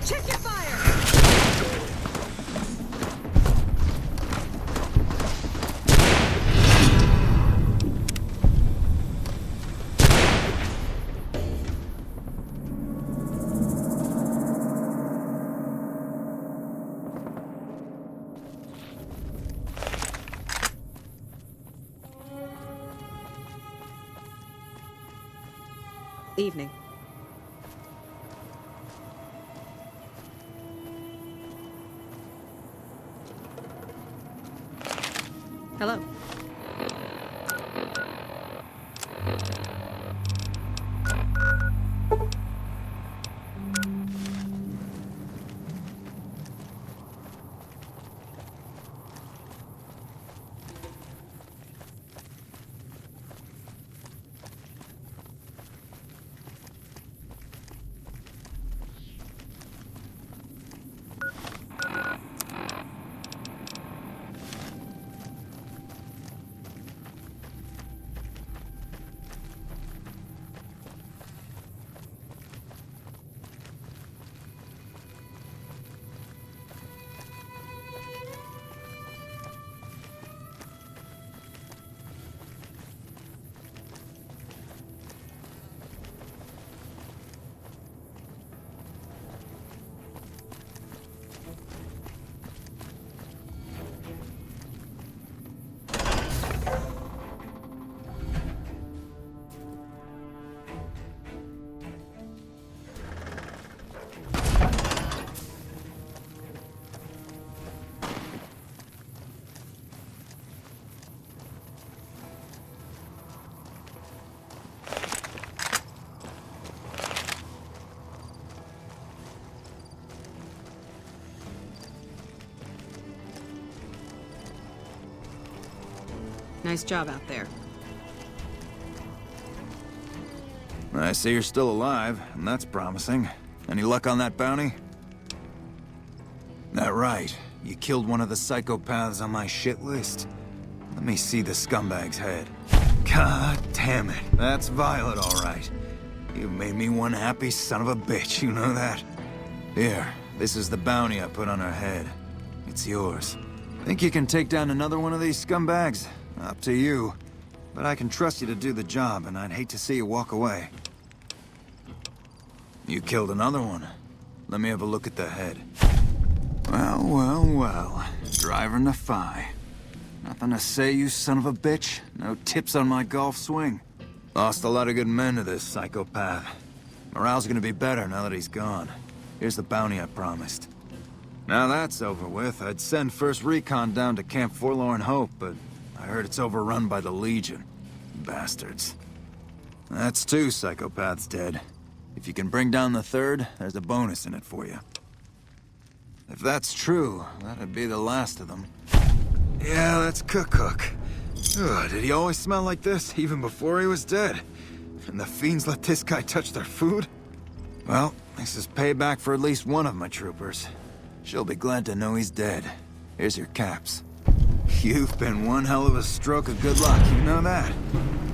Check your fire! Evening. Hello. Nice job out there. I see you're still alive, and that's promising. Any luck on that bounty? That right. You killed one of the psychopaths on my shit list. Let me see the scumbag's head. God damn it. That's Violet, all right. You made me one happy son of a bitch, you know that? Here, this is the bounty I put on her head. It's yours. Think you can take down another one of these scumbags? Up to you. But I can trust you to do the job, and I'd hate to see you walk away. You killed another one. Let me have a look at the head. Well, well, well. Driver Nephi. Nothing to say, you son of a bitch? No tips on my golf swing? Lost a lot of good men to this psychopath. Morale's gonna be better now that he's gone. Here's the bounty I promised. Now that's over with, I'd send first recon down to Camp Forlorn Hope, but I heard it's overrun by the Legion. Bastards. That's 2 psychopaths dead. If you can bring down the third, there's a bonus in it for you. If that's true, that'd be the last of them. Yeah, that's Cook. Ugh, did he always smell like this, even before he was dead? And the fiends let this guy touch their food? Well, this is payback for at least one of my troopers. She'll be glad to know he's dead. Here's your caps. You've been one hell of a stroke of good luck, you know that?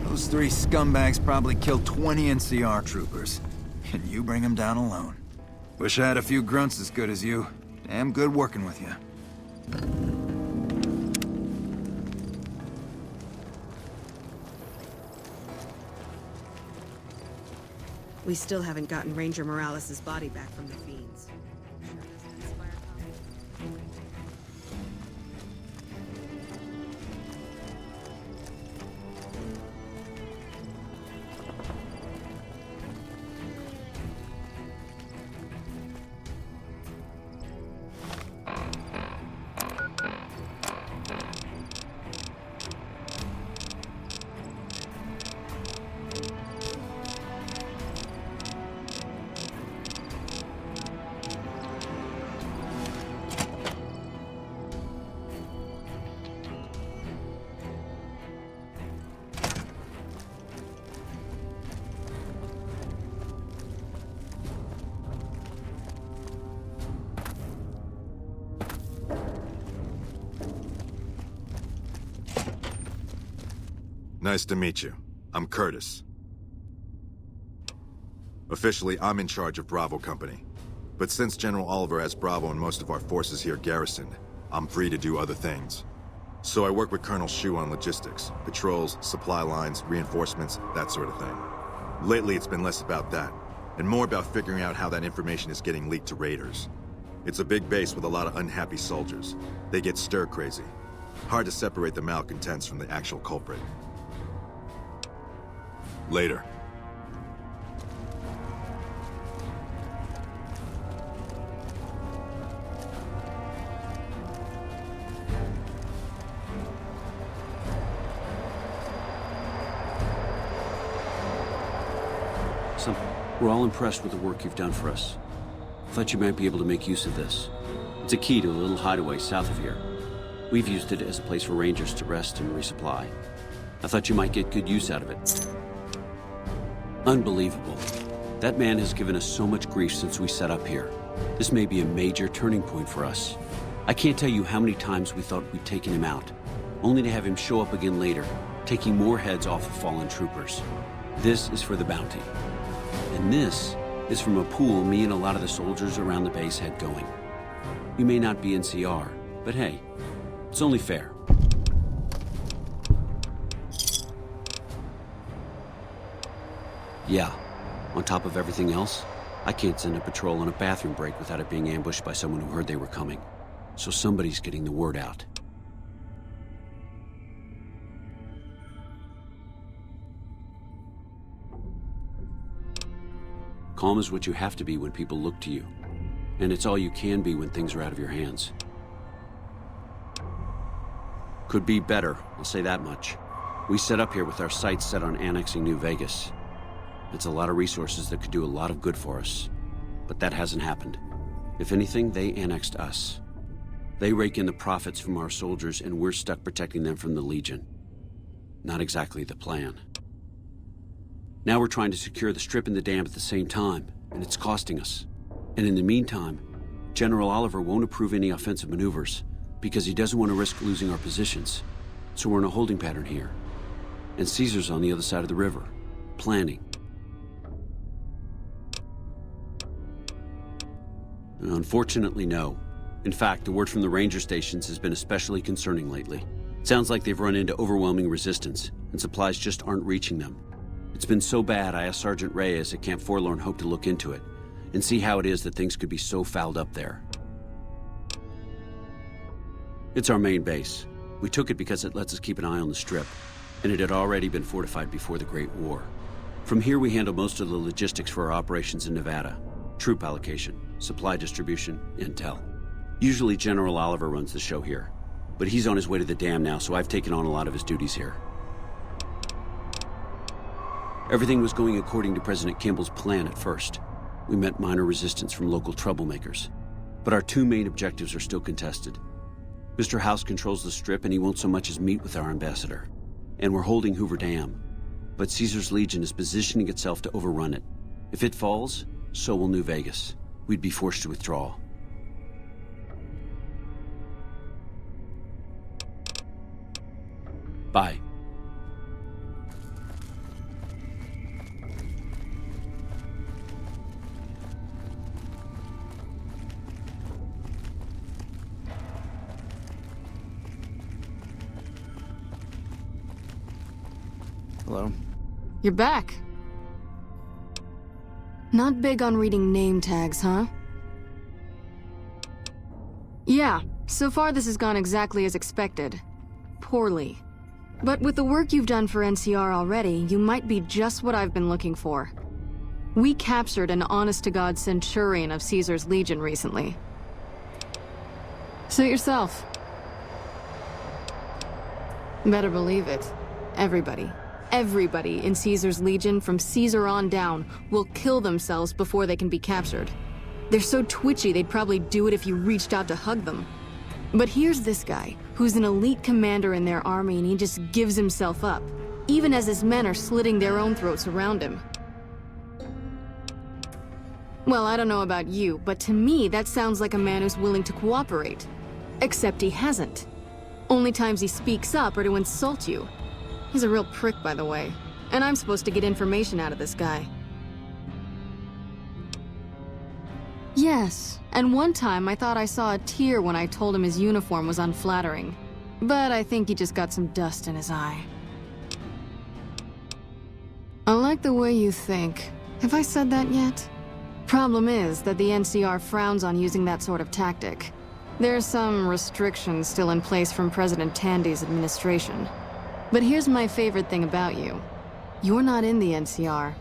Those 3 scumbags probably killed 20 NCR troopers. And you bring them down alone. Wish I had a few grunts as good as you. Damn good working with you. We still haven't gotten Ranger Morales' body back from the fiends. Sure doesn't inspire confidence. Nice to meet you. I'm Curtis. Officially, I'm in charge of Bravo Company. But since General Oliver has Bravo and most of our forces here garrisoned, I'm free to do other things. So I work with Colonel Shu on logistics, patrols, supply lines, reinforcements, that sort of thing. Lately, it's been less about that, and more about figuring out how that information is getting leaked to raiders. It's a big base with a lot of unhappy soldiers. They get stir-crazy. Hard to separate the malcontents from the actual culprit. Later. We're all impressed with the work you've done for us. Thought you might be able to make use of this. It's a key to a little hideaway south of here. We've used it as a place for rangers to rest and resupply. I thought you might get good use out of it. Unbelievable. That man has given us so much grief since we set up here. This may be a major turning point for us. I can't tell you how many times we thought we'd taken him out, only to have him show up again later, taking more heads off of fallen troopers. This is for the bounty. And this is from a pool me and a lot of the soldiers around the base had going. You may not be NCR, but hey, it's only fair. Yeah, on top of everything else, I can't send a patrol on a bathroom break without it being ambushed by someone who heard they were coming. So somebody's getting the word out. Calm is what you have to be when people look to you. And it's all you can be when things are out of your hands. Could be better, I'll say that much. We set up here with our sights set on annexing New Vegas. It's a lot of resources that could do a lot of good for us. But that hasn't happened. If anything, they annexed us. They rake in the profits from our soldiers, and we're stuck protecting them from the Legion. Not exactly the plan. Now we're trying to secure the Strip and the dam at the same time, and it's costing us. And in the meantime, General Oliver won't approve any offensive maneuvers because he doesn't want to risk losing our positions. So we're in a holding pattern here. And Caesar's on the other side of the river, planning. Unfortunately, no. In fact, the word from the ranger stations has been especially concerning lately. It sounds like they've run into overwhelming resistance, and supplies just aren't reaching them. It's been so bad, I asked Sergeant Reyes at Camp Forlorn Hope to look into it, and see how it is that things could be so fouled up there. It's our main base. We took it because it lets us keep an eye on the Strip, and it had already been fortified before the Great War. From here we handle most of the logistics for our operations in Nevada. Troop allocation, supply distribution, intel. Usually General Oliver runs the show here, but he's on his way to the dam now, so I've taken on a lot of his duties here. Everything was going according to President Kimball's plan at first. We met minor resistance from local troublemakers, but our two main objectives are still contested. Mr. House controls the Strip, and he won't so much as meet with our ambassador. And we're holding Hoover Dam, but Caesar's Legion is positioning itself to overrun it. If it falls, so will New Vegas. We'd be forced to withdraw. Bye. Hello? You're back. Not big on reading name tags, huh? Yeah, so far this has gone exactly as expected. Poorly. But with the work you've done for NCR already, you might be just what I've been looking for. We captured an honest-to-God Centurion of Caesar's Legion recently. Suit yourself. Better believe it. Everybody in Caesar's Legion, from Caesar on down, will kill themselves before they can be captured. They're so twitchy they'd probably do it if you reached out to hug them. But here's this guy, who's an elite commander in their army, and he just gives himself up, even as his men are slitting their own throats around him. Well, I don't know about you, but to me that sounds like a man who's willing to cooperate. Except he hasn't. Only times he speaks up are to insult you. He's a real prick, by the way. And I'm supposed to get information out of this guy. Yes, and one time I thought I saw a tear when I told him his uniform was unflattering. But I think he just got some dust in his eye. I like the way you think. Have I said that yet? Problem is that the NCR frowns on using that sort of tactic. There's some restrictions still in place from President Tandy's administration. But here's my favorite thing about you. You're not in the NCR.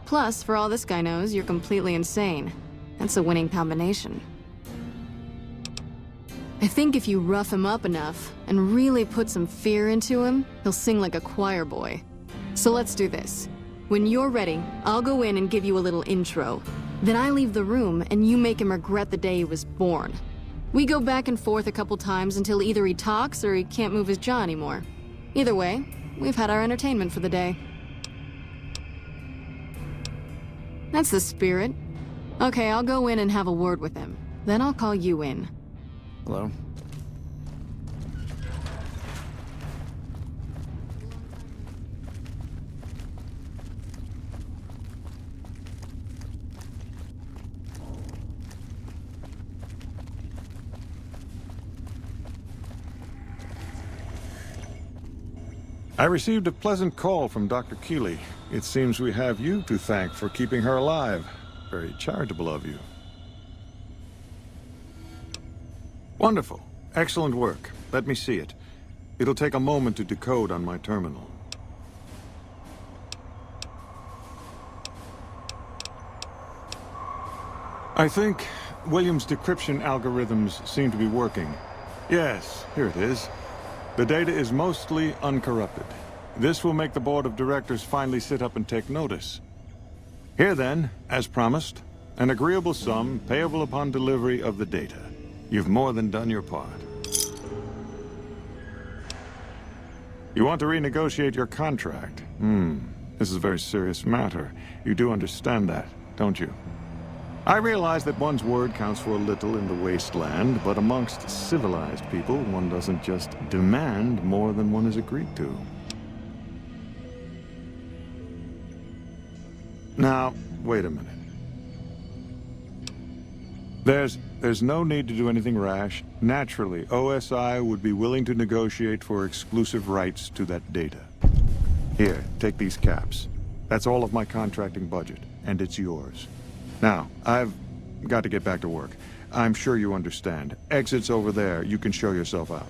Plus, for all this guy knows, you're completely insane. That's a winning combination. I think if you rough him up enough and really put some fear into him, he'll sing like a choir boy. So let's do this. When you're ready, I'll go in and give you a little intro. Then I leave the room and you make him regret the day he was born. We go back and forth a couple times until either he talks or he can't move his jaw anymore. Either way, we've had our entertainment for the day. That's the spirit. Okay, I'll go in and have a word with him. Then I'll call you in. Hello? I received a pleasant call from Dr. Keeley. It seems we have you to thank for keeping her alive. Very charitable of you. Wonderful. Excellent work. Let me see it. It'll take a moment to decode on my terminal. I think Williams' decryption algorithms seem to be working. Yes, here it is. The data is mostly uncorrupted. This will make the board of directors finally sit up and take notice. Here then, as promised, an agreeable sum payable upon delivery of the data. You've more than done your part. You want to renegotiate your contract? This is a very serious matter. You do understand that, don't you? I realize that one's word counts for a little in the wasteland, but amongst civilized people, one doesn't just demand more than one has agreed to. Now, wait a minute. There's no need to do anything rash. Naturally, OSI would be willing to negotiate for exclusive rights to that data. Here, take these caps. That's all of my contracting budget, and it's yours. Now, I've got to get back to work. I'm sure you understand. Exit's over there. You can show yourself out.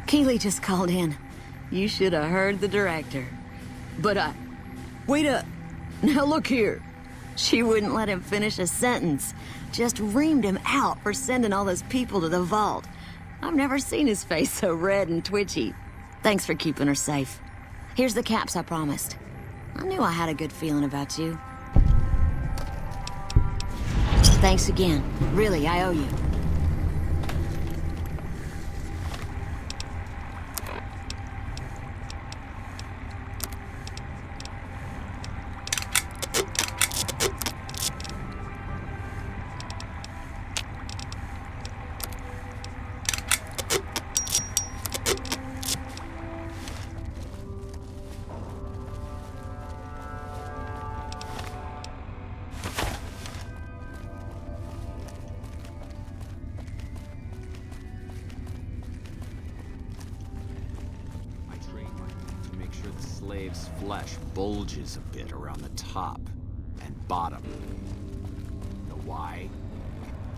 Keeley just called in. You should have heard the director. But wait up. Now look here. She wouldn't let him finish a sentence. Just reamed him out for sending all those people to the vault. I've never seen his face so red and twitchy. Thanks for keeping her safe. Here's the caps I promised. I knew I had a good feeling about you. Thanks again. Really, I owe you. Slave's flesh bulges a bit around the top and bottom. Know why?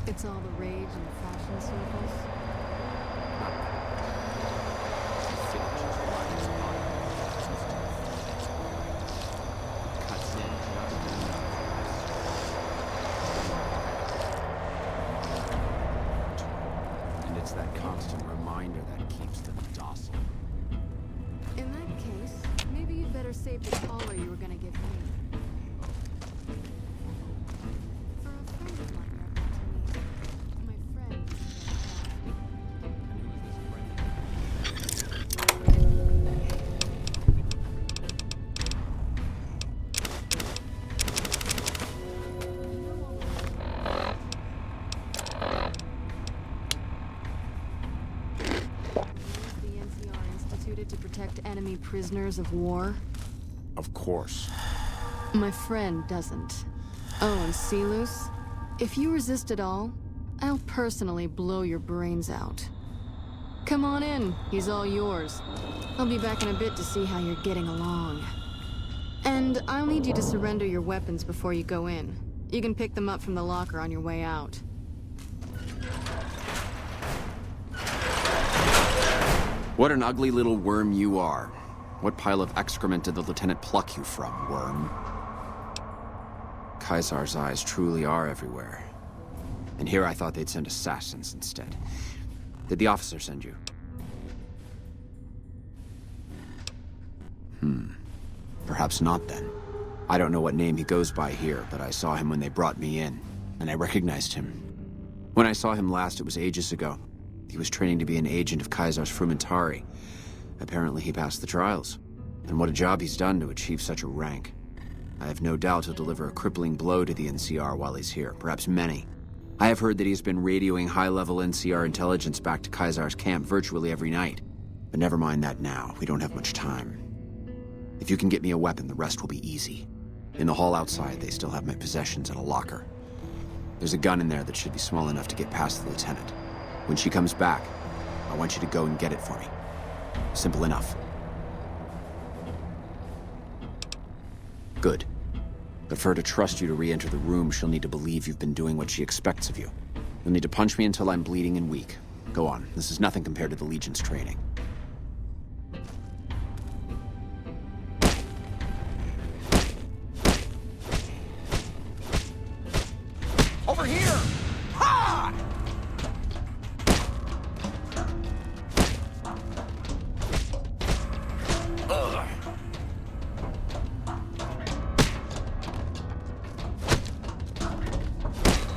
It's all the rage in fashion circles. Cuts in just and it's that constant reminder that keeps them docile. In that case, maybe you'd better save the collar you were gonna give me. For a friend of mine read that to me. My friend. The NCR instituted to protect enemy prisoners of war. Of course. My friend doesn't. Oh, and Silus, if you resist at all, I'll personally blow your brains out. Come on in, he's all yours. I'll be back in a bit to see how you're getting along. And I'll need you to surrender your weapons before you go in. You can pick them up from the locker on your way out. What an ugly little worm you are. What pile of excrement did the lieutenant pluck you from, worm? Caesar's eyes truly are everywhere. And here I thought they'd send assassins instead. Did the officer send you? Perhaps not then. I don't know what name he goes by here, but I saw him when they brought me in, and I recognized him. When I saw him last, it was ages ago. He was training to be an agent of Caesar's Frumentari. Apparently he passed the trials. And what a job he's done to achieve such a rank. I have no doubt he'll deliver a crippling blow to the NCR while he's here, perhaps many. I have heard that he's been radioing high-level NCR intelligence back to Caesar's camp virtually every night. But never mind that now, we don't have much time. If you can get me a weapon, the rest will be easy. In the hall outside, they still have my possessions in a locker. There's a gun in there that should be small enough to get past the lieutenant. When she comes back, I want you to go and get it for me. Simple enough. Good. But for her to trust you to re-enter the room, she'll need to believe you've been doing what she expects of you. You'll need to punch me until I'm bleeding and weak. Go on, this is nothing compared to the Legion's training. Over here! Ha! Ugh.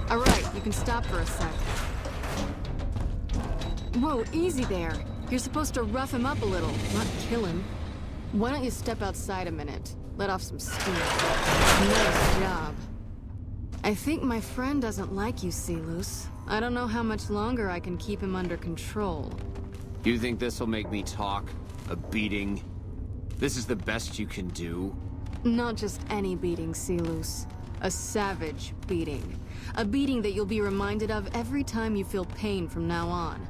All right, you can stop for a sec. Whoa, easy there. You're supposed to rough him up a little, not kill him. Why don't you step outside a minute? Let off some steam. Nice job. I think my friend doesn't like you, Silus. I don't know how much longer I can keep him under control. You think this'll make me talk? A beating? This is the best you can do? Not just any beating, Silus. A savage beating. A beating that you'll be reminded of every time you feel pain from now on.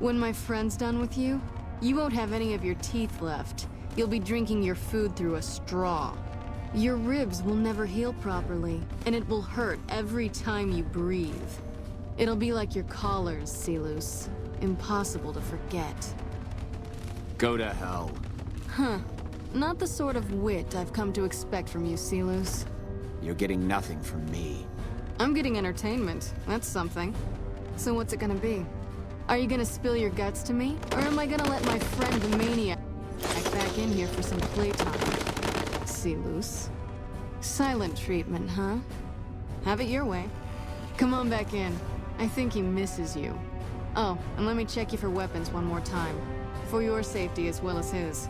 When my friend's done with you, you won't have any of your teeth left. You'll be drinking your food through a straw. Your ribs will never heal properly, and it will hurt every time you breathe. It'll be like your collars, Silus. Impossible to forget. Go to hell. Huh. Not the sort of wit I've come to expect from you, Silus. You're getting nothing from me. I'm getting entertainment. That's something. So what's it gonna be? Are you gonna spill your guts to me? Or am I gonna let my friend the Maniac back in here for some playtime? Silus. Silent treatment, huh? Have it your way. Come on back in. I think he misses you. Oh, and let me check you for weapons one more time. For your safety as well as his.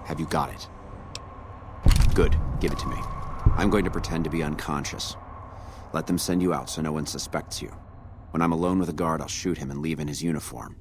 Have you got it? Good. Give it to me. I'm going to pretend to be unconscious. Let them send you out so no one suspects you. When I'm alone with a guard, I'll shoot him and leave in his uniform.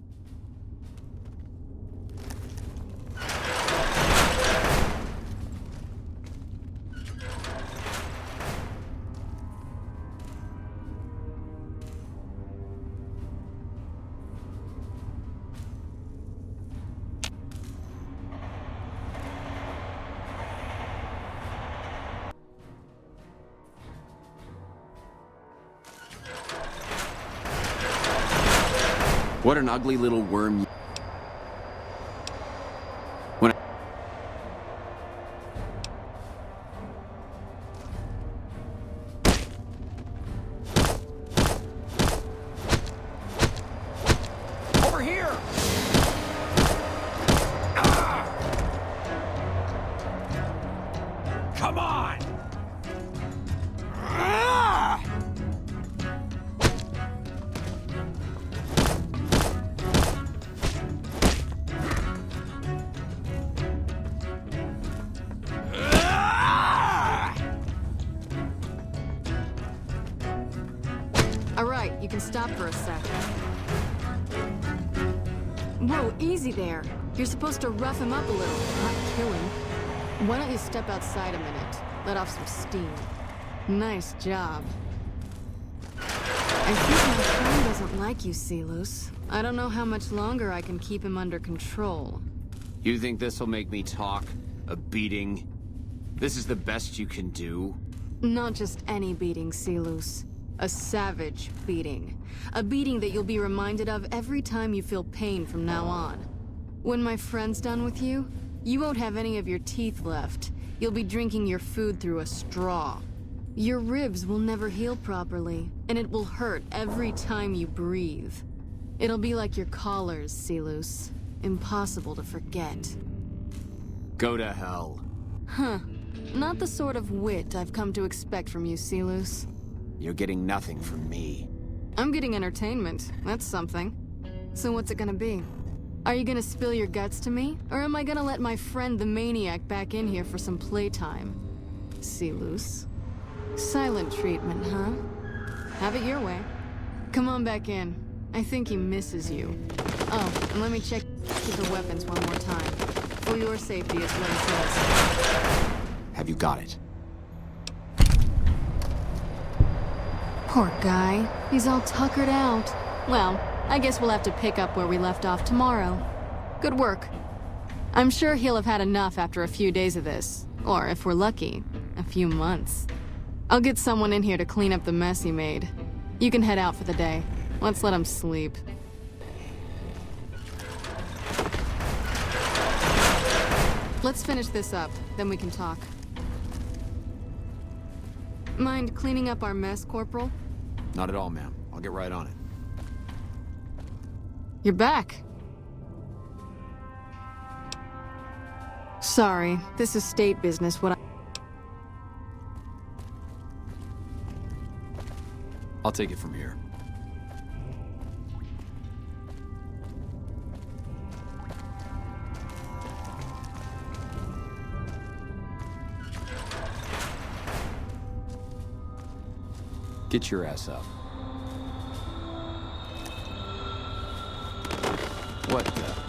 What an ugly little worm. When Over here! Ah! Come on! Ah! Alright, you can stop for a sec. Whoa, easy there. You're supposed to rough him up a little, not kill him. Why don't you step outside a minute? Let off some steam. Nice job. I think my friend doesn't like you, Silus. I don't know how much longer I can keep him under control. You think this'll make me talk? A beating? This is the best you can do? Not just any beating, Silus. A savage beating. A beating that you'll be reminded of every time you feel pain from now on. When my friend's done with you, you won't have any of your teeth left. You'll be drinking your food through a straw. Your ribs will never heal properly, and it will hurt every time you breathe. It'll be like your collars, Silus. Impossible to forget. Go to hell. Huh. Not the sort of wit I've come to expect from you, Silus. You're getting nothing from me. I'm getting entertainment. That's something. So what's it gonna be? Are you gonna spill your guts to me? Or am I gonna let my friend the Maniac back in here for some playtime? Silus. Silent treatment, huh? Have it your way. Come on back in. I think he misses you. Oh, and let me check the weapons one more time. For your safety as well as his. Have you got it? Poor guy. He's all tuckered out. Well, I guess we'll have to pick up where we left off tomorrow. Good work. I'm sure he'll have had enough after a few days of this. Or, if we're lucky, a few months. I'll get someone in here to clean up the mess he made. You can head out for the day. Let's let him sleep. Let's finish this up, then we can talk. Mind cleaning up our mess, Corporal? Not at all, ma'am. I'll get right on it. You're back. Sorry, this is state business. I'll take it from here. Get your ass up. What the?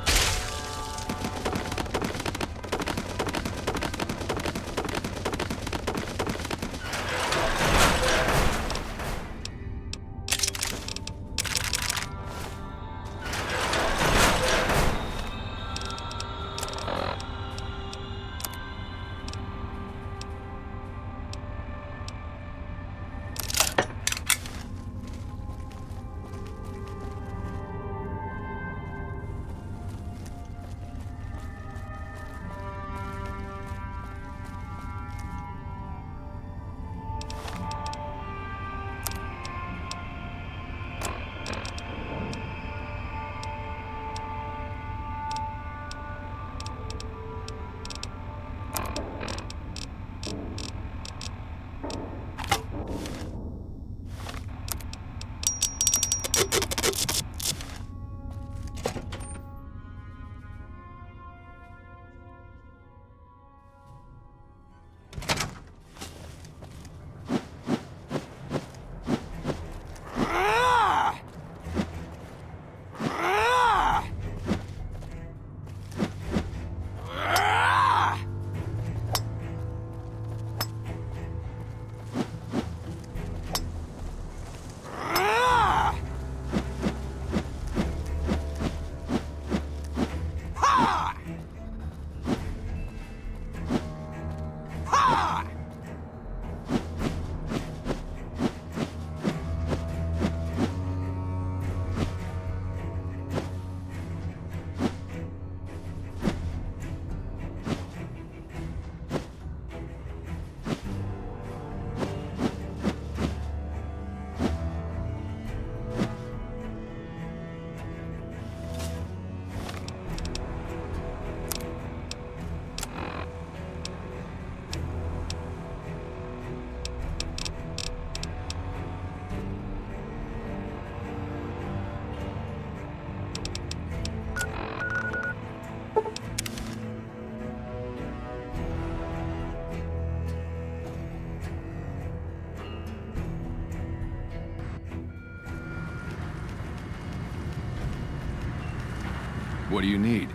What do you need?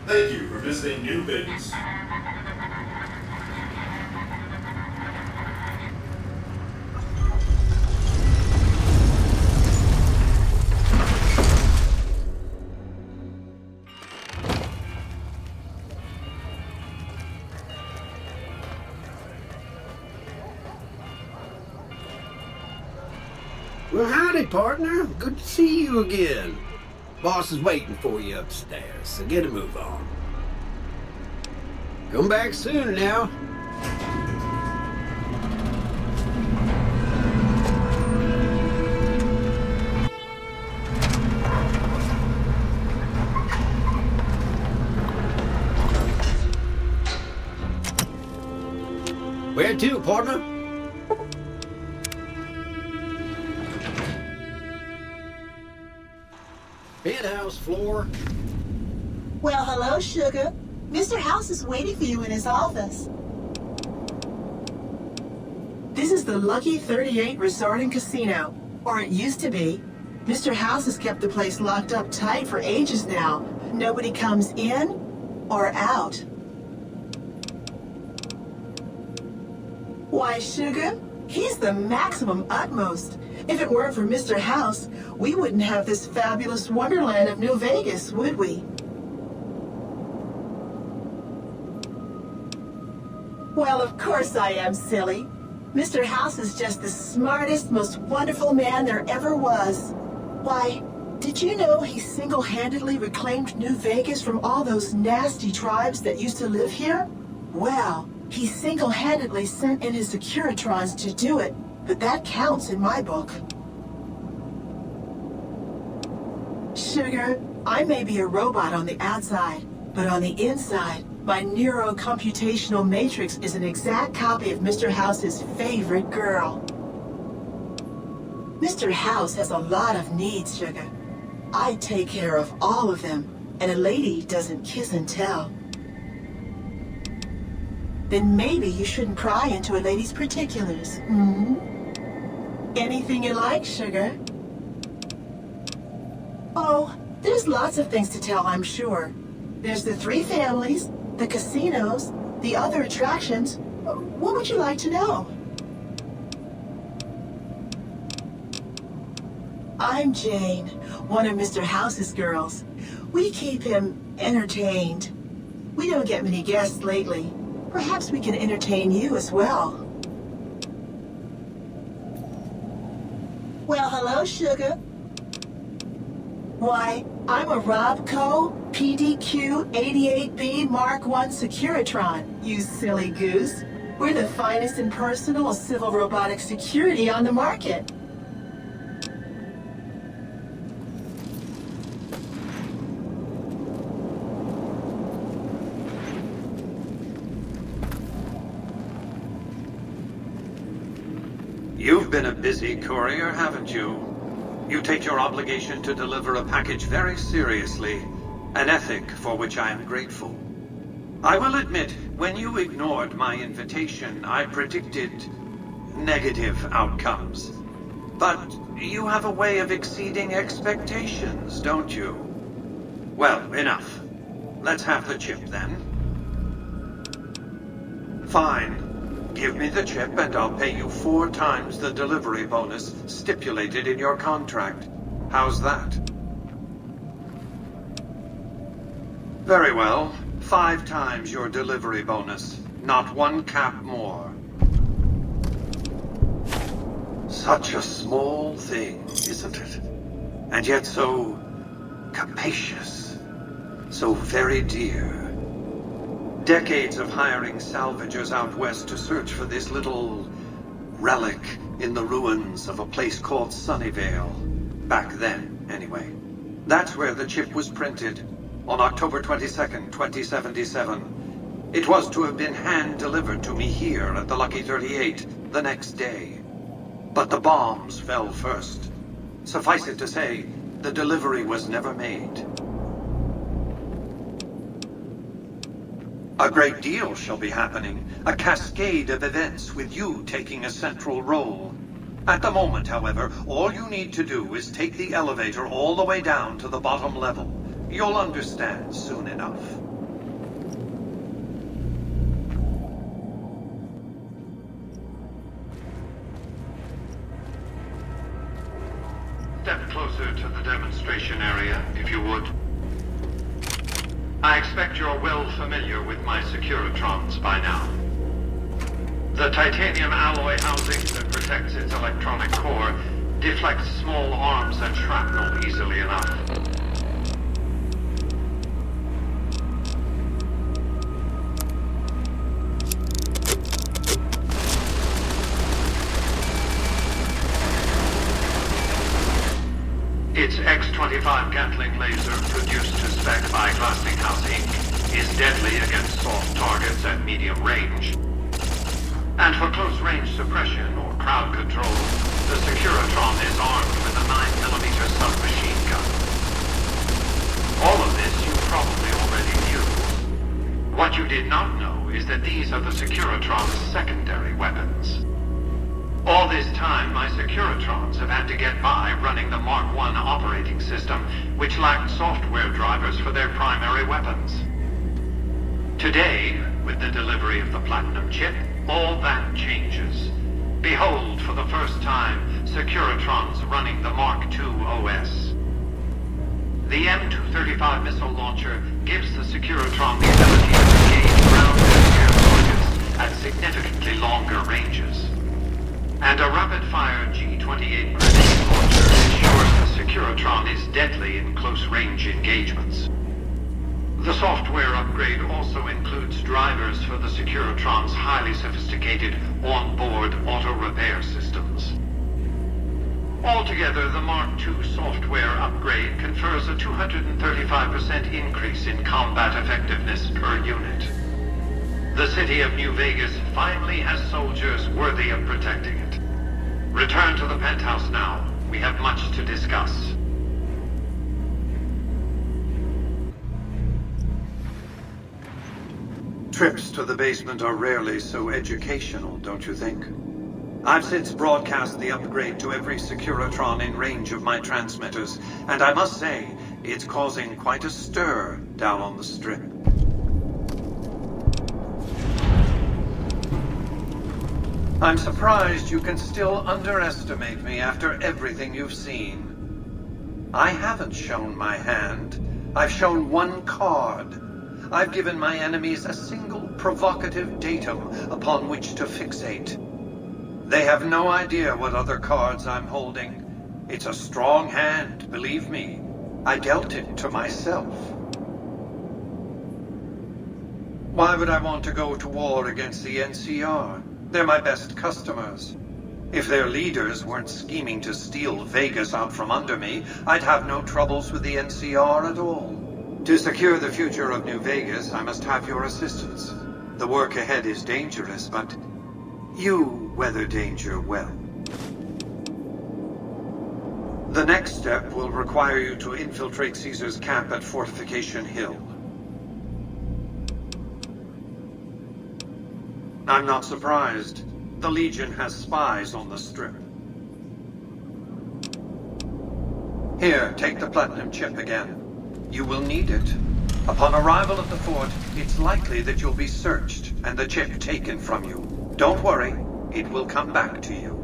Thank you for visiting New Vegas. Well, howdy, partner. Good to see you again. Boss is waiting for you upstairs, so get a move on. Come back soon now. Where to, partner? Penthouse floor. Well, hello, Sugar. Mr. House is waiting for you in his office. This is the Lucky 38 Resort and Casino, or it used to be. Mr. House has kept the place locked up tight for ages now. Nobody comes in or out. Why, Sugar, he's the maximum utmost. If it weren't for Mr. House, we wouldn't have this fabulous wonderland of New Vegas, would we? Well, of course I am, silly. Mr. House is just the smartest, most wonderful man there ever was. Why, did you know he single-handedly reclaimed New Vegas from all those nasty tribes that used to live here? Well, he single-handedly sent in his Securitrons to do it, but that counts in my book. Sugar, I may be a robot on the outside, but on the inside, my neurocomputational matrix is an exact copy of Mr. House's favorite girl. Mr. House has a lot of needs, Sugar. I take care of all of them, and a lady doesn't kiss and tell. Then maybe you shouldn't pry into a lady's particulars, hmm? Anything you like, Sugar? Oh, there's lots of things to tell, I'm sure. There's the 3 families, the casinos, the other attractions. What would you like to know? I'm Jane, one of Mr. House's girls. We keep him entertained. We don't get many guests lately. Perhaps we can entertain you as well. Well, hello, Sugar. Why, I'm a Robco PDQ 88B Mark I Securitron, you silly goose. We're the finest in personal civil robotic security on the market. You've been a busy courier, haven't you? You take your obligation to deliver a package very seriously, an ethic for which I am grateful. I will admit, when you ignored my invitation, I predicted negative outcomes. But you have a way of exceeding expectations, don't you? Well, enough. Let's have the chip, then. Fine. Give me the chip and I'll pay you 4 times the delivery bonus stipulated in your contract. How's that? Very well. 5 times your delivery bonus. Not 1 cap more. Such a small thing, isn't it? And yet so capacious. So very dear. Decades of hiring salvagers out west to search for this little relic in the ruins of a place called Sunnyvale. Back then, anyway. That's where the chip was printed, on October 22nd, 2077. It was to have been hand-delivered to me here at the Lucky 38 the next day. But the bombs fell first. Suffice it to say, the delivery was never made. A great deal shall be happening, a cascade of events with you taking a central role. At the moment, however, all you need to do is take the elevator all the way down to the bottom level. You'll understand soon enough. Step closer to the demonstration area, if you would. I expect you're well familiar with my Securitrons by now. The titanium alloy housing that protects its electronic core deflects small arms and shrapnel easily enough. Its X-25 Gatling laser, produced to spec by Glassinghouse Inc., is deadly against soft targets at medium range. And for close-range suppression or crowd control, the Securitron is armed with a 9mm submachine gun. All of this you probably already knew. What you did not know is that these are the Securitron's secondary weapons. All this time, my Securitrons have had to get by running the Mark I operating system, which lacked software drivers for their primary weapons. Today, with the delivery of the Platinum chip, all that changes. Behold, for the first time, Securitrons running the Mark II OS. The M235 missile launcher gives the Securitron the ability to engage ground and air targets at significantly longer ranges. And a rapid-fire G-28 grenade launcher ensures the Securitron is deadly in close-range engagements. The software upgrade also includes drivers for the Securitron's highly sophisticated on-board auto-repair systems. Altogether, the Mark II software upgrade confers a 235% increase in combat effectiveness per unit. The city of New Vegas finally has soldiers worthy of protecting it. Return to the penthouse now. We have much to discuss. Trips to the basement are rarely so educational, don't you think? I've since broadcast the upgrade to every Securitron in range of my transmitters, and I must say, it's causing quite a stir down on the Strip. I'm surprised you can still underestimate me after everything you've seen. I haven't shown my hand. I've shown one card. I've given my enemies a single provocative datum upon which to fixate. They have no idea what other cards I'm holding. It's a strong hand, believe me. I dealt it to myself. Why would I want to go to war against the NCR? They're my best customers. If their leaders weren't scheming to steal Vegas out from under me, I'd have no troubles with the NCR at all. To secure the future of New Vegas, I must have your assistance. The work ahead is dangerous, but you weather danger well. The next step will require you to infiltrate Caesar's camp at Fortification Hill. I'm not surprised. The Legion has spies on the Strip. Here, take the Platinum chip again. You will need it. Upon arrival at the fort, it's likely that you'll be searched and the chip taken from you. Don't worry, it will come back to you.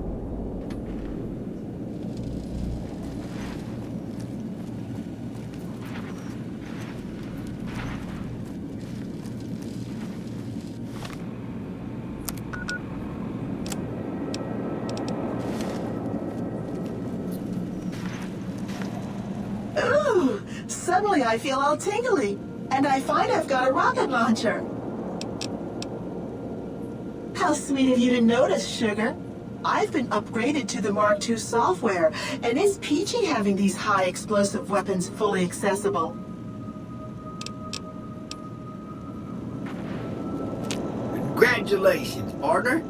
Suddenly I feel all tingly, and I find I've got a rocket launcher. How sweet of you to notice, Sugar. I've been upgraded to the Mark II software, and it's peachy having these high explosive weapons fully accessible. Congratulations, partner.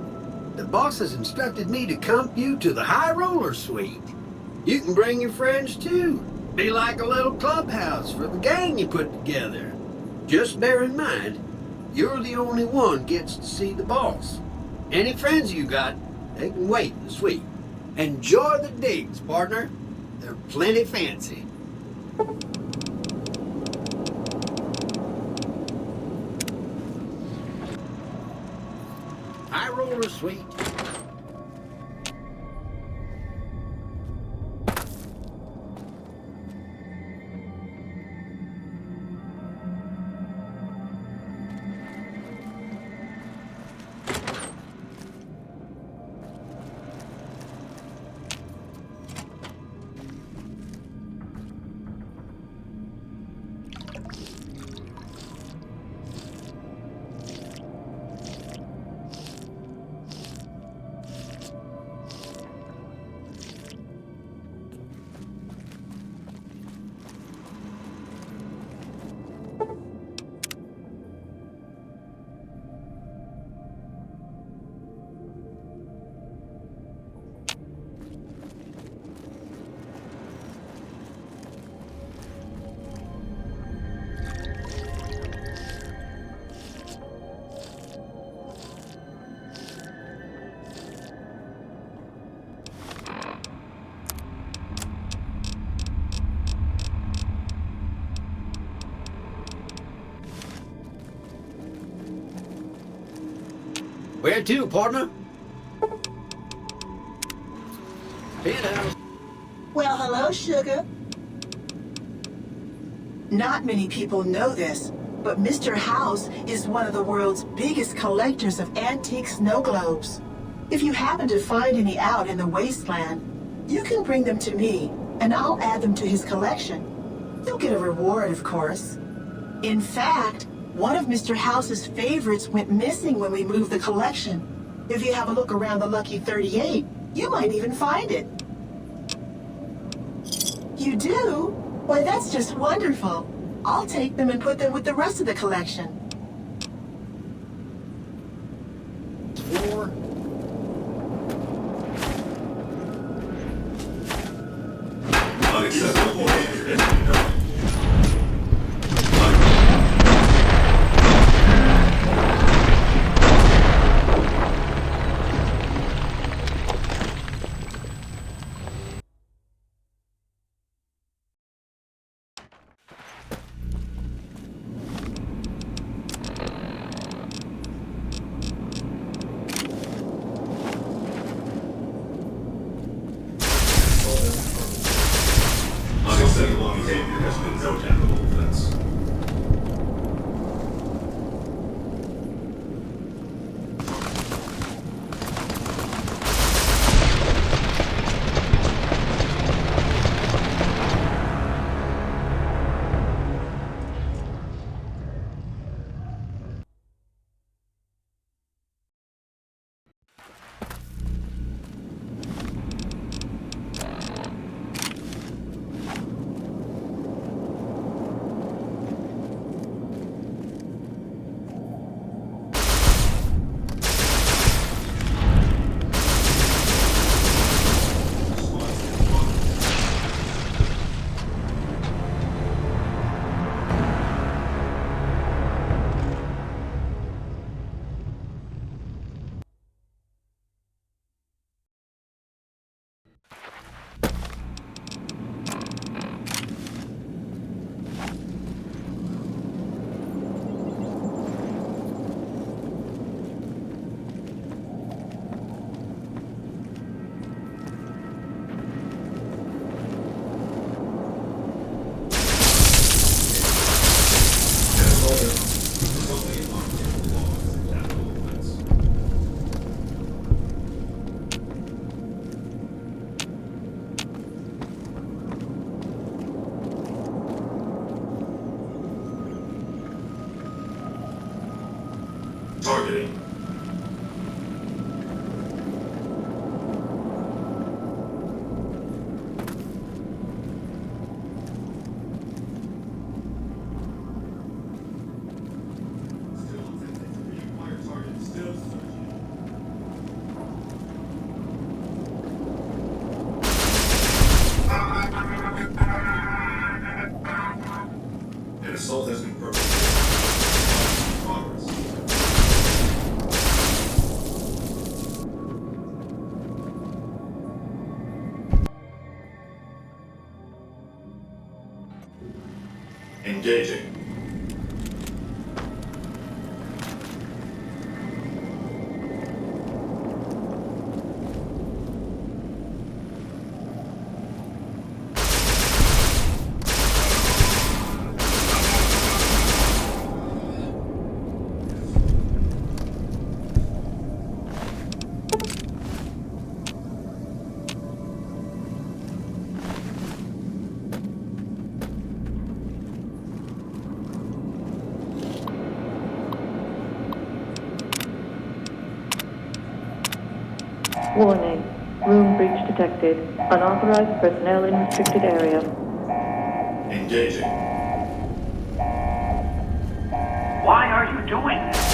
The boss has instructed me to comp you to the High Roller Suite. You can bring your friends too. Be like a little clubhouse for the gang you put together. Just bear in mind, you're the only one gets to see the boss. Any friends you got, they can wait in the suite. Enjoy the digs, partner. They're plenty fancy. High roller suite. Where to, partner? Penthouse. Well, hello, sugar. Not many people know this, but Mr. House is one of the world's biggest collectors of antique snow globes. If you happen to find any out in the wasteland, you can bring them to me, and I'll add them to his collection. You'll get a reward, of course. In fact, one of Mr. House's favorites went missing when we moved the collection. If you have a look around the Lucky 38, you might even find it. You do? Why, that's just wonderful. I'll take them and put them with the rest of the collection. Four. Unacceptable. Unacceptable behavior has been no tackable offense. Targeting. An assault has been perpetrated. Progress. Engaging. Warning. Room breach detected. Unauthorized personnel in restricted area. Engaging. Why are you doing this?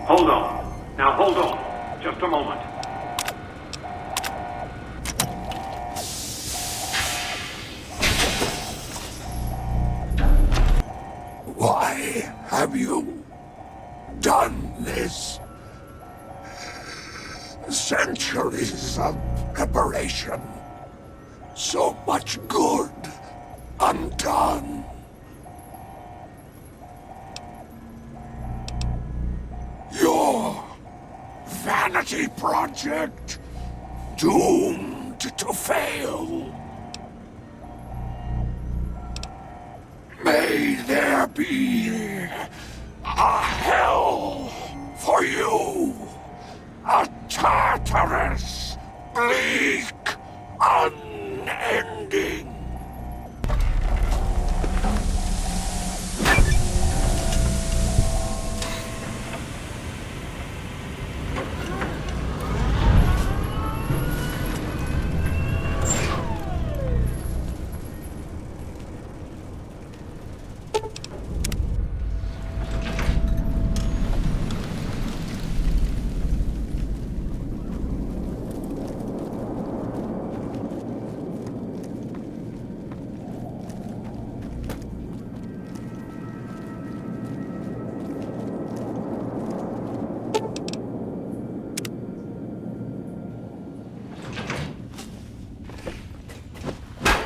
Hold on. Now hold on. Just a moment. Why have you done this? Centuries of preparation. So much good undone. Your vanity project doomed to fail. May there be a hell for you. A Tartarus, bleak, unending.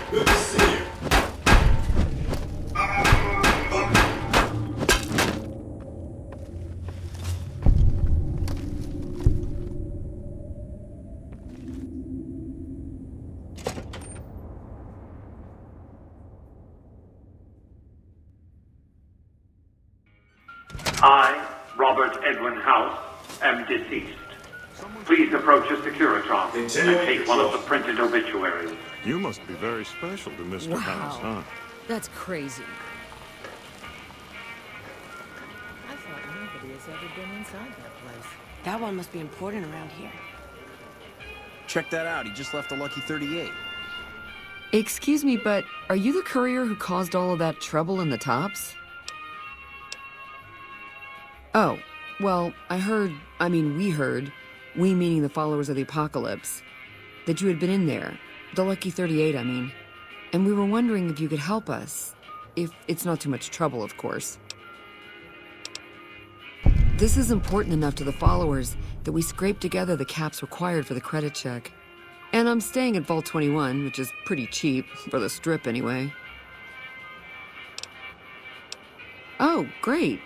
Good to see you. I, Robert Edwin House, am deceased. Please approach a Securitron and take one of the printed obituaries. You must be very special to Mr. Wow. House, huh? That's crazy. I thought nobody has ever been inside that place. That one must be important around here. Check that out. He just left the Lucky 38. Excuse me, but are you the courier who caused all of that trouble in the tops? Oh, well, we heard, we meaning the followers of the apocalypse, that you had been in there. The Lucky 38, I mean. And we were wondering if you could help us. If it's not too much trouble, of course. This is important enough to the followers that we scraped together the caps required for the credit check. And I'm staying at Vault 21, which is pretty cheap, for the Strip anyway. Oh, great.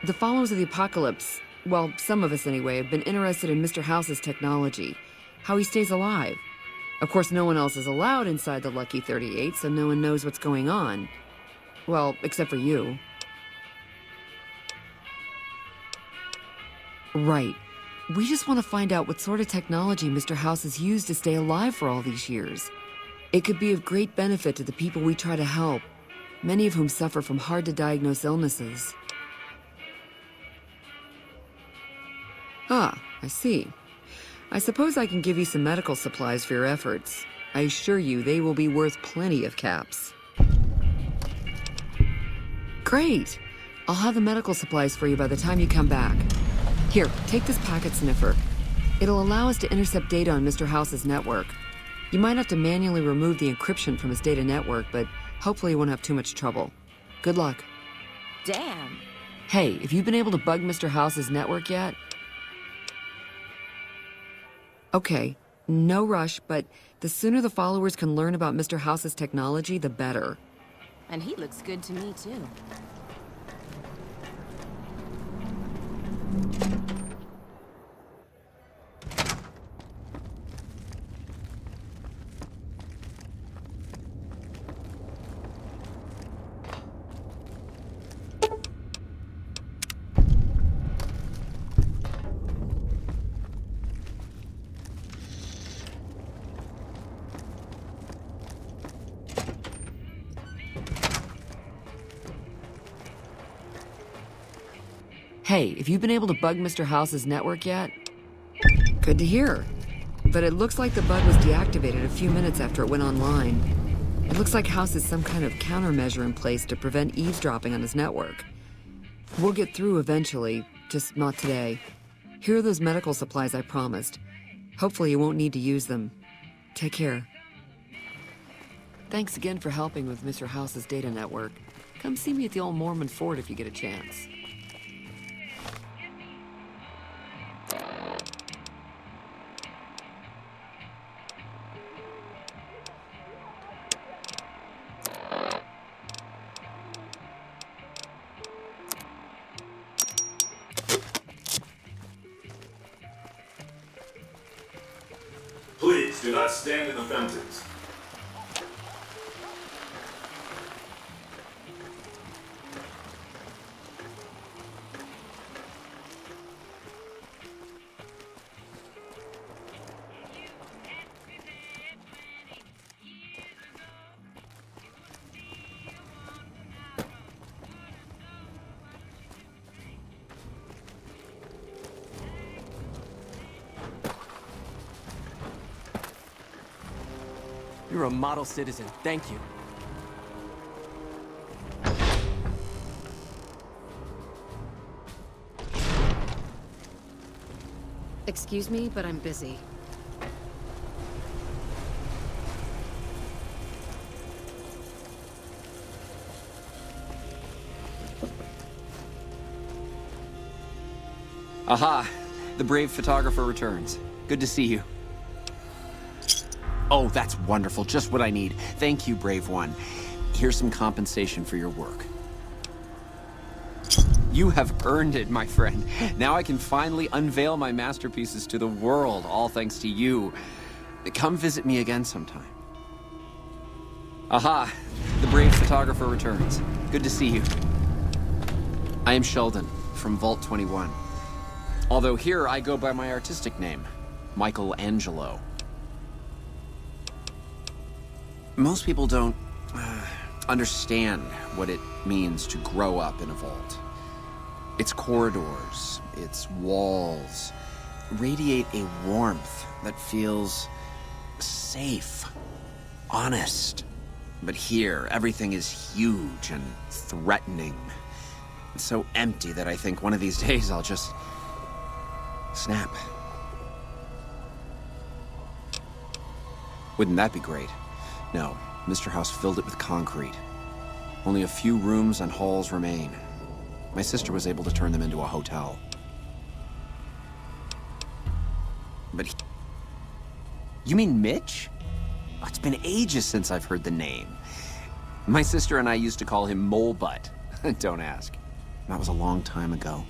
The followers of the apocalypse, well, some of us anyway, have been interested in Mr. House's technology, how he stays alive. Of course, no one else is allowed inside the Lucky 38, so no one knows what's going on. Well, except for you. Right. We just want to find out what sort of technology Mr. House has used to stay alive for all these years. It could be of great benefit to the people we try to help, many of whom suffer from hard-to-diagnose illnesses. Ah, I see. I suppose I can give you some medical supplies for your efforts. I assure you they will be worth plenty of caps. Great. I'll have the medical supplies for you by the time you come back. Here, take this packet sniffer. It'll allow us to intercept data on Mr. House's network. You might have to manually remove the encryption from his data network, but hopefully you won't have too much trouble. Good luck. Damn. Hey, have you been able to bug Mr. House's network yet? Okay, no rush, but the sooner the followers can learn about Mr. House's technology, the better. And he looks good to me, too. Hey, have you been able to bug Mr. House's network yet? Good to hear. But it looks like the bug was deactivated a few minutes after it went online. It looks like House has some kind of countermeasure in place to prevent eavesdropping on his network. We'll get through eventually, just not today. Here are those medical supplies I promised. Hopefully you won't need to use them. Take care. Thanks again for helping with Mr. House's data network. Come see me at the old Mormon Fort if you get a chance. Please do not stand in the fountains. You're a model citizen. Thank you. Excuse me, but I'm busy. Aha! The brave photographer returns. Good to see you. Oh, that's wonderful. Just what I need. Thank you, brave one. Here's some compensation for your work. You have earned it, my friend. Now I can finally unveil my masterpieces to the world, all thanks to you. Come visit me again sometime. Aha! The brave photographer returns. Good to see you. I am Sheldon, from Vault 21. Although here I go by my artistic name, Michelangelo. Most people don't understand what it means to grow up in a vault. Its corridors, its walls, radiate a warmth that feels safe, honest. But here, everything is huge and threatening. It's so empty that I think one of these days I'll just snap. Wouldn't that be great? No, Mr. House filled it with concrete. Only a few rooms and halls remain. My sister was able to turn them into a hotel. But you mean Mitch? Oh, it's been ages since I've heard the name. My sister and I used to call him Mole Butt. Don't ask. That was a long time ago.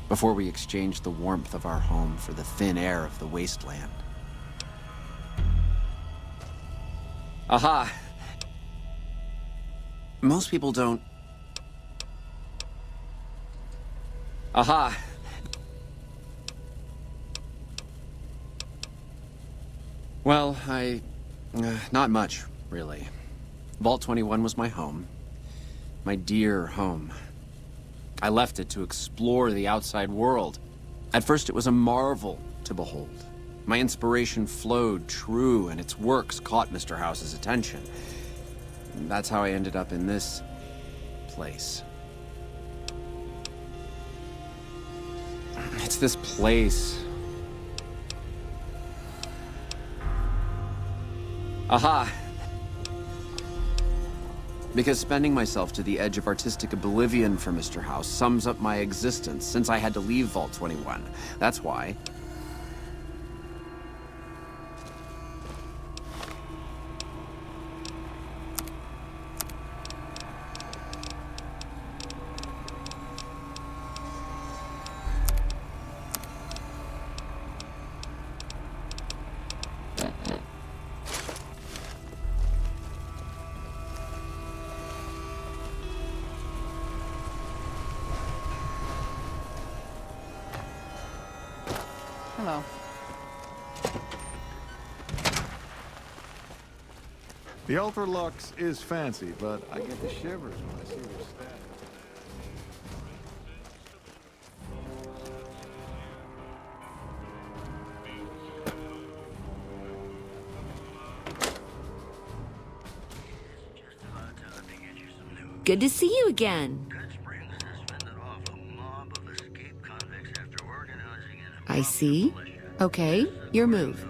Before we exchanged the warmth of our home for the thin air of the wasteland. Aha! Most people don't... Aha! Well, not much, really. Vault 21 was my home. My dear home. I left it to explore the outside world. At first, it was a marvel to behold. My inspiration flowed true, and its works caught Mr. House's attention. That's how I ended up in this place. What's this place? Aha! Because spending myself to the edge of artistic oblivion for Mr. House sums up my existence since I had to leave Vault 21. That's why. Hello. The Ultralux is fancy, but I get the shivers when I see their stats. Good to see you again. I see. Okay, your move.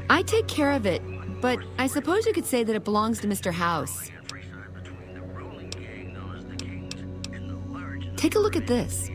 I take care of it, but I suppose you could say that it belongs to Mr. House. Take a look at this.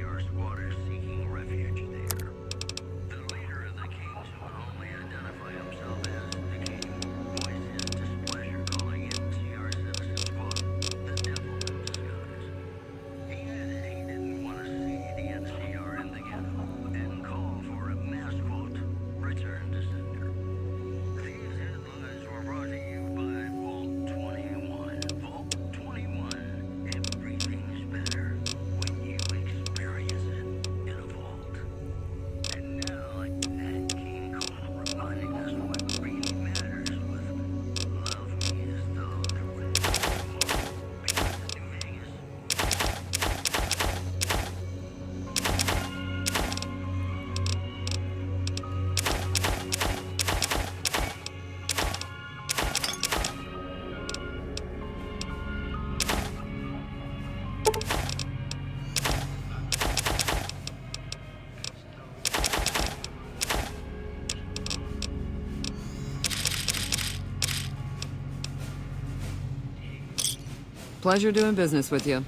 Pleasure doing business with you.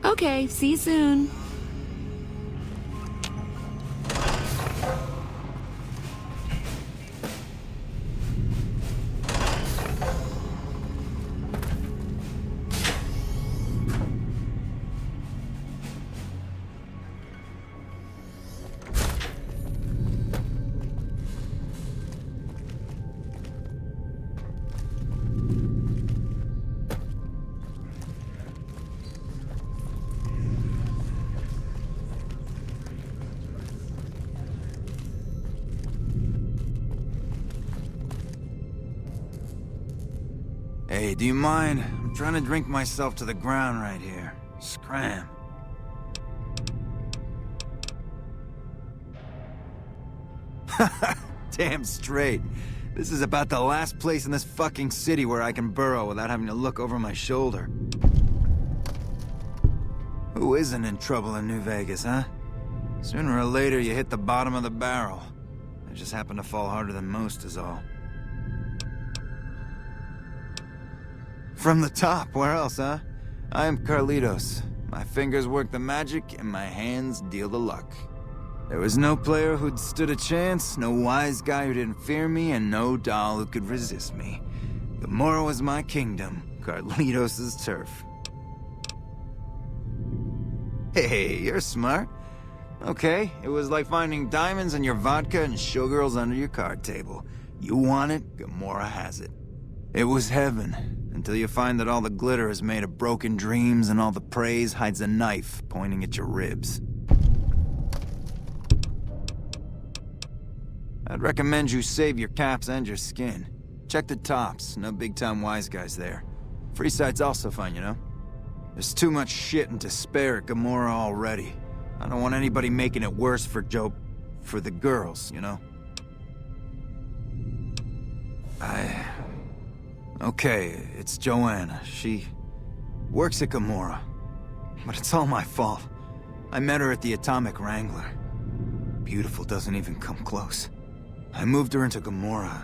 Okay, see you soon. Hey, do you mind? I'm trying to drink myself to the ground right here. Scram. Damn straight. This is about the last place in this fucking city where I can burrow without having to look over my shoulder. Who isn't in trouble in New Vegas, huh? Sooner or later, you hit the bottom of the barrel. I just happen to fall harder than most is all. From the top, where else, huh? I'm Carlitos. My fingers work the magic, and my hands deal the luck. There was no player who'd stood a chance, no wise guy who didn't fear me, and no doll who could resist me. Gomorrah was my kingdom, Carlitos' turf. Hey, you're smart. Okay, it was like finding diamonds in your vodka and showgirls under your card table. You want it, Gomorrah has it. It was heaven. Until you find that all the glitter is made of broken dreams and all the praise hides a knife pointing at your ribs. I'd recommend you save your caps and your skin. Check the tops, no big-time wise guys there. Free side's also fine, you know? There's too much shit and to spare at Gomorrah already. I don't want anybody making it worse for for the girls, you know? Okay, it's Joanna. She works at Gomorrah. But it's all my fault. I met her at the Atomic Wrangler. Beautiful doesn't even come close. I moved her into Gamora.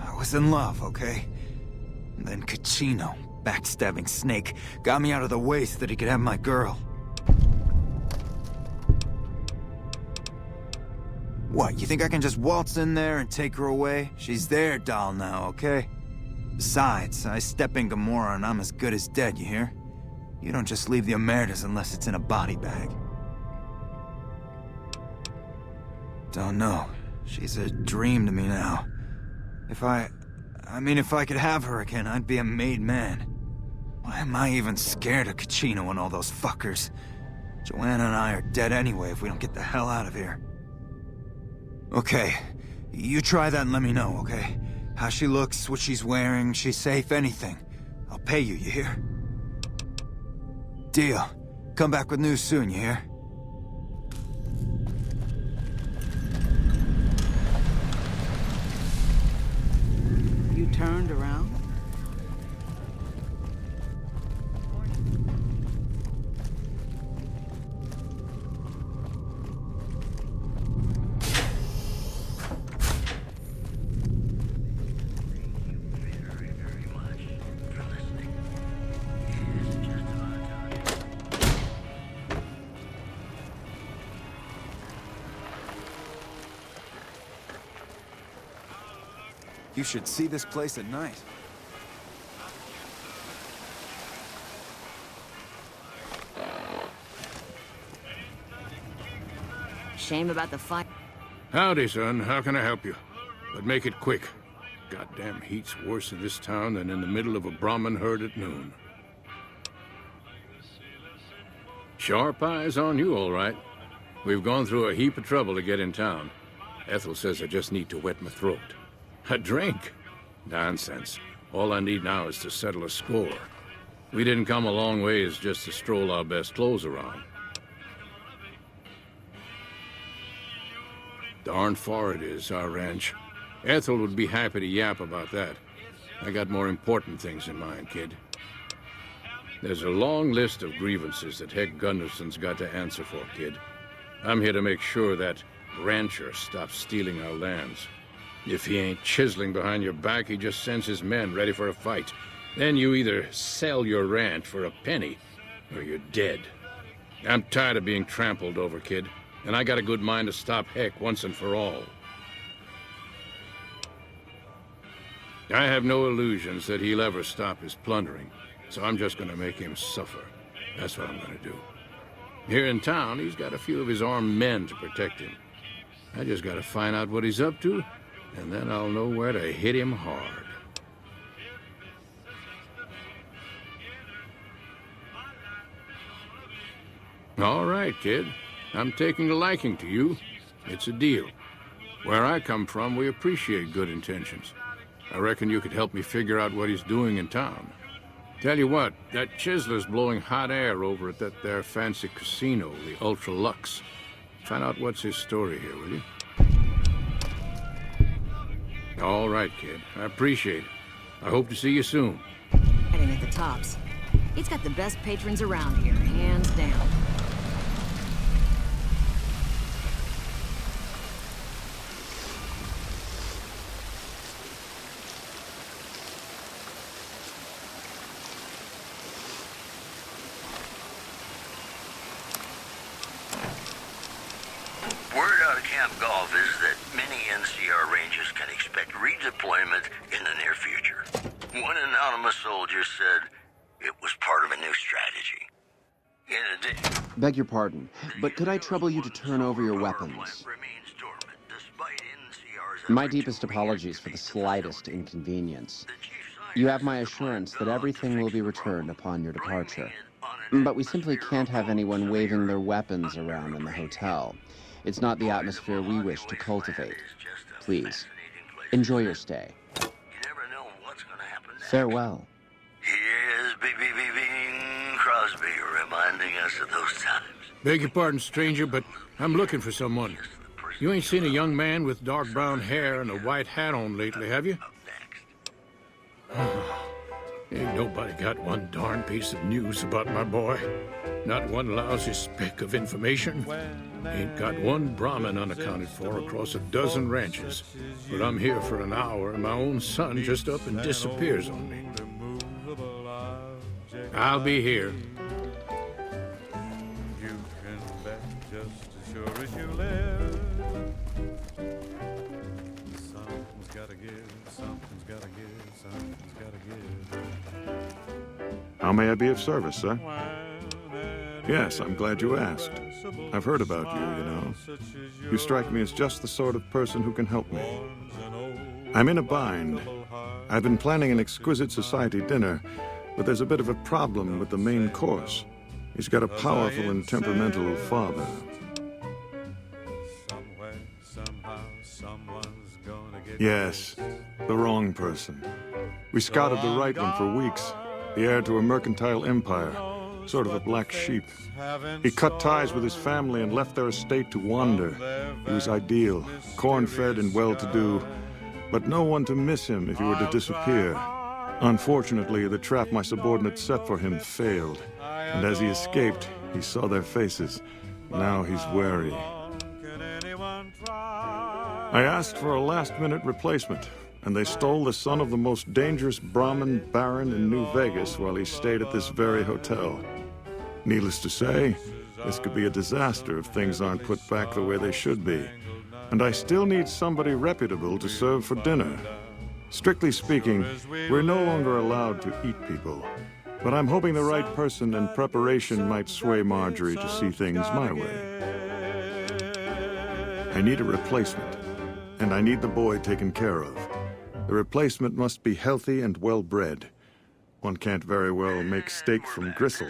I was in love, okay? And then Kachino, backstabbing snake, got me out of the way so that he could have my girl. What, you think I can just waltz in there and take her away? She's their doll now, okay? Besides, I step in Gamora and I'm as good as dead, you hear? You don't just leave the Omertas unless it's in a body bag. Don't know. She's a dream to me now. If I could have her again, I'd be a made man. Why am I even scared of Kachino and all those fuckers? Joanna and I are dead anyway if we don't get the hell out of here. Okay, you try that and let me know, okay? How she looks, what she's wearing, she's safe, anything. I'll pay you, you hear? Deal. Come back with news soon, you hear? You turned around? You should see this place at night. Shame about the fight. Howdy, son. How can I help you? But make it quick. Goddamn heat's worse in this town than in the middle of a Brahmin herd at noon. Sharp eyes on you, all right. We've gone through a heap of trouble to get in town. Ethel says I just need to wet my throat. A drink? Nonsense. All I need now is to settle a score. We didn't come a long ways just to stroll our best clothes around. Darn far it is, our ranch. Ethel would be happy to yap about that. I got more important things in mind, kid. There's a long list of grievances that Heck Gunderson's got to answer for, kid. I'm here to make sure that rancher stops stealing our lands. If he ain't chiseling behind your back, he just sends his men ready for a fight. Then you either sell your ranch for a penny, or you're dead. I'm tired of being trampled over, kid, and I got a good mind to stop Heck once and for all. I have no illusions that he'll ever stop his plundering, so I'm just gonna make him suffer. That's what I'm gonna do. Here in town, he's got a few of his armed men to protect him. I just gotta find out what he's up to, and then I'll know where to hit him hard. All right, kid. I'm taking a liking to you. It's a deal. Where I come from, we appreciate good intentions. I reckon you could help me figure out what he's doing in town. Tell you what, that chiseler's blowing hot air over at that there fancy casino, the Ultra Lux. Find out what's his story here, will you? All right, kid. I appreciate it. I hope to see you soon. Heading at the tops. It's got the best patrons around here, hands down. Word out of Camp Golf is that many NCR Rangers can expect redeployment in the near future. One anonymous soldier said it was part of a new strategy. In addition, Beg your pardon, but could I trouble you to turn over your weapons? remains dormant despite NCR's My deepest apologies for the slightest inconvenience. You have my assurance that everything will be returned upon your departure. But we simply can't have anyone waving their weapons around in the hotel. It's not the atmosphere we wish to cultivate. Please, enjoy your stay. You never know what's going to happen next. Farewell. Here's Bing Crosby reminding us of those times. Beg your pardon, stranger, but I'm looking for someone. You ain't seen a young man with dark brown hair and a white hat on lately, have you? Ain't nobody got one darn piece of news about my boy. Not one lousy speck of information. Ain't got one Brahmin unaccounted for across a dozen ranches. But I'm here for an hour and my own son just up and disappears on me. I'll be here. You can bet just as sure as you live. Something's gotta give, something's gotta give, something's gotta give. How may I be of service, sir? Yes, I'm glad you asked. I've heard about you, you know. You strike me as just the sort of person who can help me. I'm in a bind. I've been planning an exquisite society dinner, but there's a bit of a problem with the main course. He's got a powerful and temperamental father. Yes, the wrong person. We scouted the right one for weeks. The heir to a mercantile empire, sort of a black sheep. He cut ties with his family and left their estate to wander. He was ideal, corn-fed and well-to-do, but no one to miss him if he were to disappear. Unfortunately, the trap my subordinates set for him failed, and as he escaped, he saw their faces. Now he's wary. I asked for a last-minute replacement, and they stole the son of the most dangerous Brahmin baron in New Vegas while he stayed at this very hotel. Needless to say, this could be a disaster if things aren't put back the way they should be. And I still need somebody reputable to serve for dinner. Strictly speaking, we're no longer allowed to eat people. But I'm hoping the right person and preparation might sway Marjorie to see things my way. I need a replacement, and I need the boy taken care of. The replacement must be healthy and well-bred. One can't very well make steak from gristle.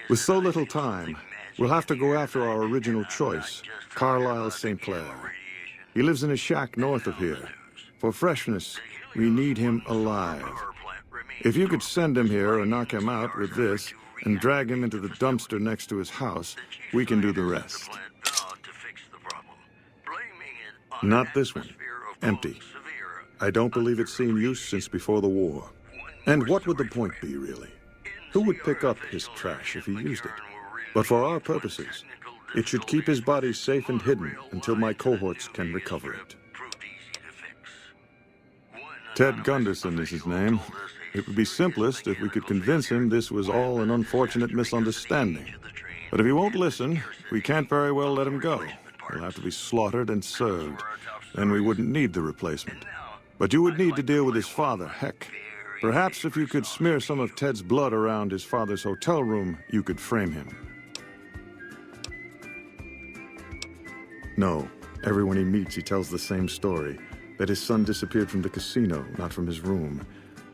With so little time, we'll have to go after our original choice, Carlisle St. Clair. He lives in a shack north of here. For freshness, we need him alive. If you could send him here or knock him out with this and drag him into the dumpster next to his house, we can do the rest. Not this one. Empty. I don't believe it's seen use since before the war. And what would the point be, really? Who would pick up his trash if he used it? But for our purposes, it should keep his body safe and hidden until my cohorts can recover it. Ted Gunderson is his name. It would be simplest if we could convince him this was all an unfortunate misunderstanding. But if he won't listen, we can't very well let him go. He'll have to be slaughtered and served. Then we wouldn't need the replacement. But you would need to deal with his father, Heck. Perhaps if you could smear some of Ted's blood around his father's hotel room, you could frame him. No, everyone he meets, he tells the same story. That his son disappeared from the casino, not from his room.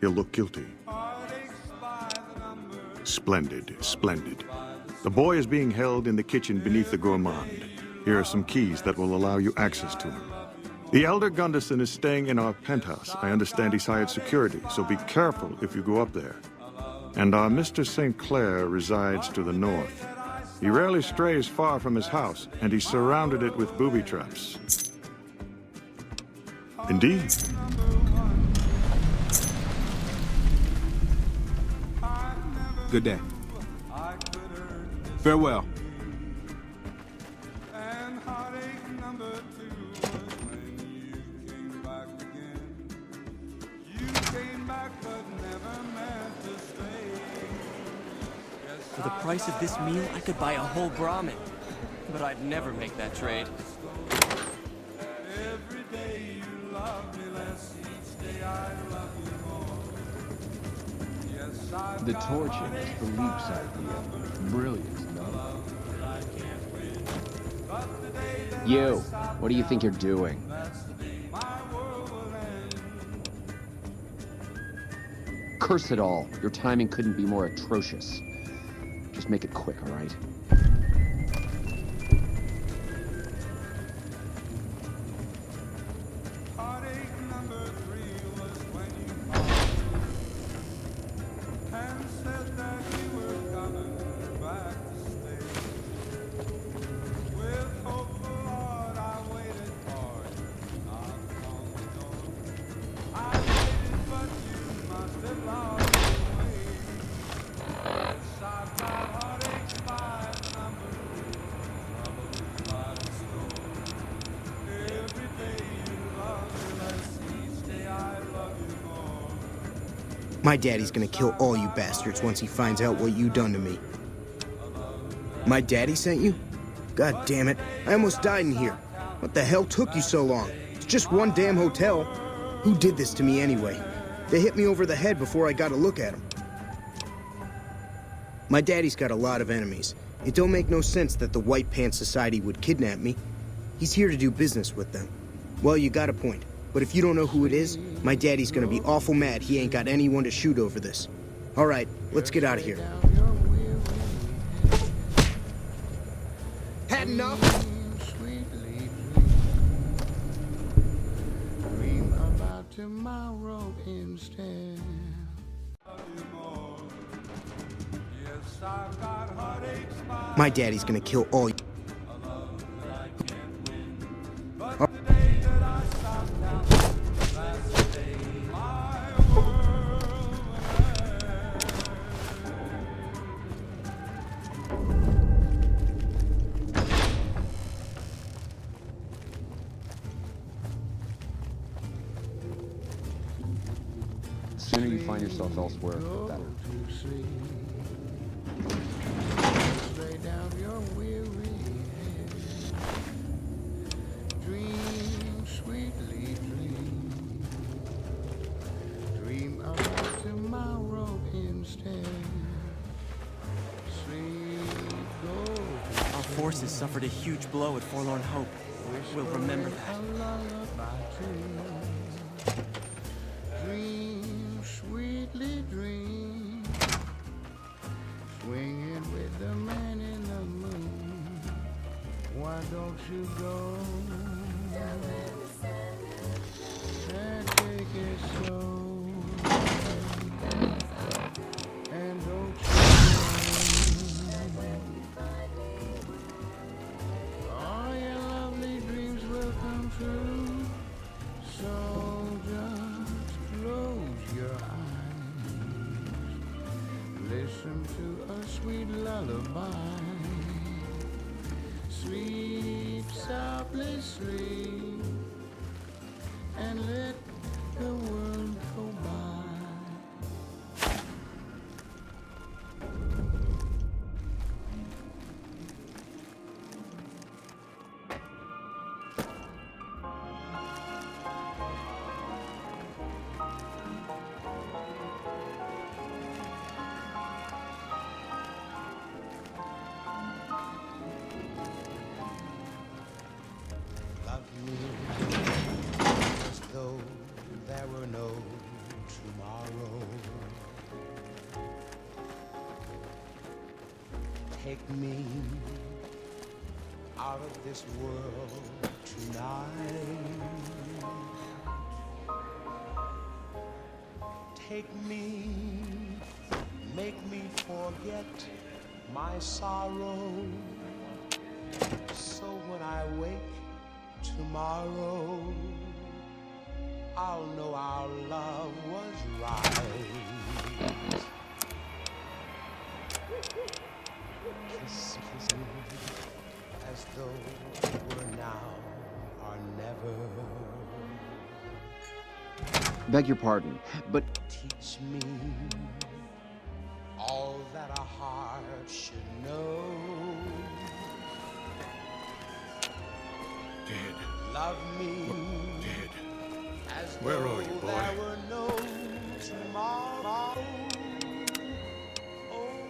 He'll look guilty. Splendid, splendid. The boy is being held in the kitchen beneath the gourmand. Here are some keys that will allow you access to him. The elder Gunderson is staying in our penthouse. I understand he's hired security, so be careful if you go up there. And our Mr. St. Clair resides to the north. He rarely strays far from his house, and he's surrounded it with booby traps. Indeed. Good day. Farewell. For the price of this meal, I could buy a whole Brahmin. But I'd never make that trade. The torching is Philippe's idea. Brilliant, no? You, what do you think you're doing? Curse it all. Your timing couldn't be more atrocious. Just make it quick, all right? My daddy's gonna kill all you bastards once he finds out what you done to me. My daddy sent you? God damn it, I almost died in here. What the hell took you so long? It's just one damn hotel. Who did this to me anyway? They hit me over the head before I got a look at them. My daddy's got a lot of enemies. It don't make no sense that the White Pants Society would kidnap me. He's here to do business with them. Well, you got a point. But if you don't know who it is, my daddy's gonna be awful mad he ain't got anyone to shoot over this. All right, let's get out of here. Had enough? Dream about tomorrow instead. My daddy's gonna kill all you. The sooner you find yourself elsewhere, the better. Lay down your weary head. Dream, sweetly dream. Dream about tomorrow instead. Sleep, go. Our forces suffered a huge blow at Forlorn Hope. We'll remember that. Dream, sweetly dream. Swinging with the man in the moon. Why don't you go and take it slow? And don't you all your lovely dreams will come true. So just close your eyes. Listen to a sweet lullaby. Sleep softly, sleep, and let the world go by. Love me as though there were no tomorrow. Take me out of this world tonight. Take me, make me forget my sorrow. So when I wake tomorrow, I'll know our love was right. Kiss, kiss me as though we're now or never. Beg your pardon, but Teach me all that a heart should know. Dead. Love me Dead. as Where though are you, boy? there were no tomorrow.